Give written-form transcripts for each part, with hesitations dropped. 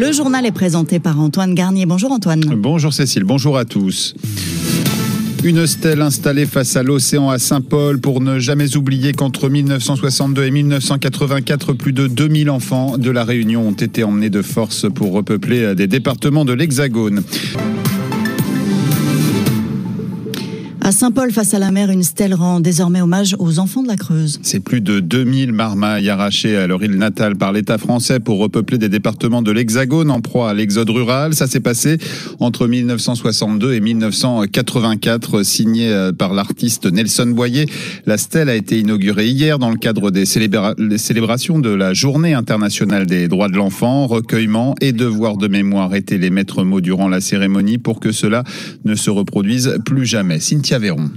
Le journal est présenté par Antoine Garnier. Bonjour Antoine. Bonjour Cécile, bonjour à tous. Une stèle installée face à l'océan à Saint-Paul pour ne jamais oublier qu'entre 1962 et 1984, plus de 2000 enfants de la Réunion ont été emmenés de force pour repeupler des départements de l'Hexagone. À Saint-Paul, face à la mer, une stèle rend désormais hommage aux enfants de la Creuse. C'est plus de 2000 marmailles arrachées à leur île natale par l'État français pour repeupler des départements de l'Hexagone en proie à l'exode rural. Ça s'est passé entre 1962 et 1984, signé par l'artiste Nelson Boyer. La stèle a été inaugurée hier dans le cadre des célébrations de la Journée internationale des droits de l'enfant. Recueillement et devoir de mémoire étaient les maîtres mots durant la cérémonie pour que cela ne se reproduise plus jamais. Cynthia Véron.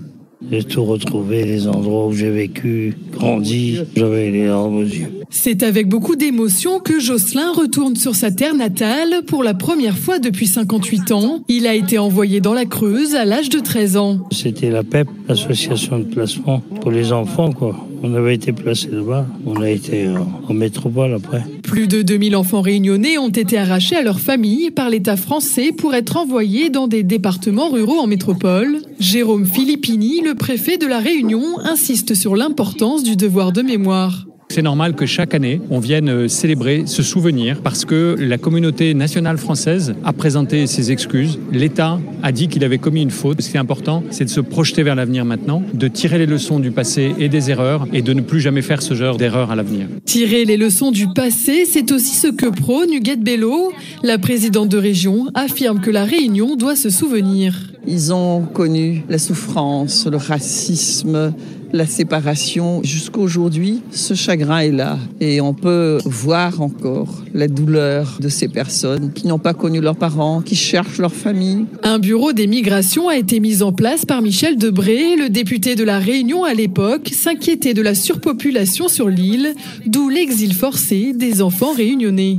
J'ai tout retrouvé, les endroits où j'ai vécu, grandi, j'avais les larmes aux yeux. C'est avec beaucoup d'émotion que Jocelyn retourne sur sa terre natale pour la première fois depuis 58 ans. Il a été envoyé dans la Creuse à l'âge de 13 ans. C'était la PEP, l'association de placement pour les enfants, quoi. On avait été placés là-bas, on a été en métropole après. Plus de 2000 enfants réunionnais ont été arrachés à leur famille par l'État français pour être envoyés dans des départements ruraux en métropole. Jérôme Filippini, le préfet de la Réunion, insiste sur l'importance du devoir de mémoire. C'est normal que chaque année, on vienne célébrer ce souvenir parce que la communauté nationale française a présenté ses excuses. L'État a dit qu'il avait commis une faute. Ce qui est important, c'est de se projeter vers l'avenir maintenant, de tirer les leçons du passé et des erreurs et de ne plus jamais faire ce genre d'erreurs à l'avenir. Tirer les leçons du passé, c'est aussi ce que prône Huguette Bello. La présidente de région affirme que la Réunion doit se souvenir. Ils ont connu la souffrance, le racisme, la séparation. Jusqu'à aujourd'hui, ce chagrin est là. Et on peut voir encore la douleur de ces personnes qui n'ont pas connu leurs parents, qui cherchent leur famille. Un bureau des migrations a été mis en place par Michel Debré. Le député de la Réunion à l'époque s'inquiétait de la surpopulation sur l'île, d'où l'exil forcé des enfants réunionnais.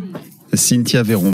Cynthia Véron.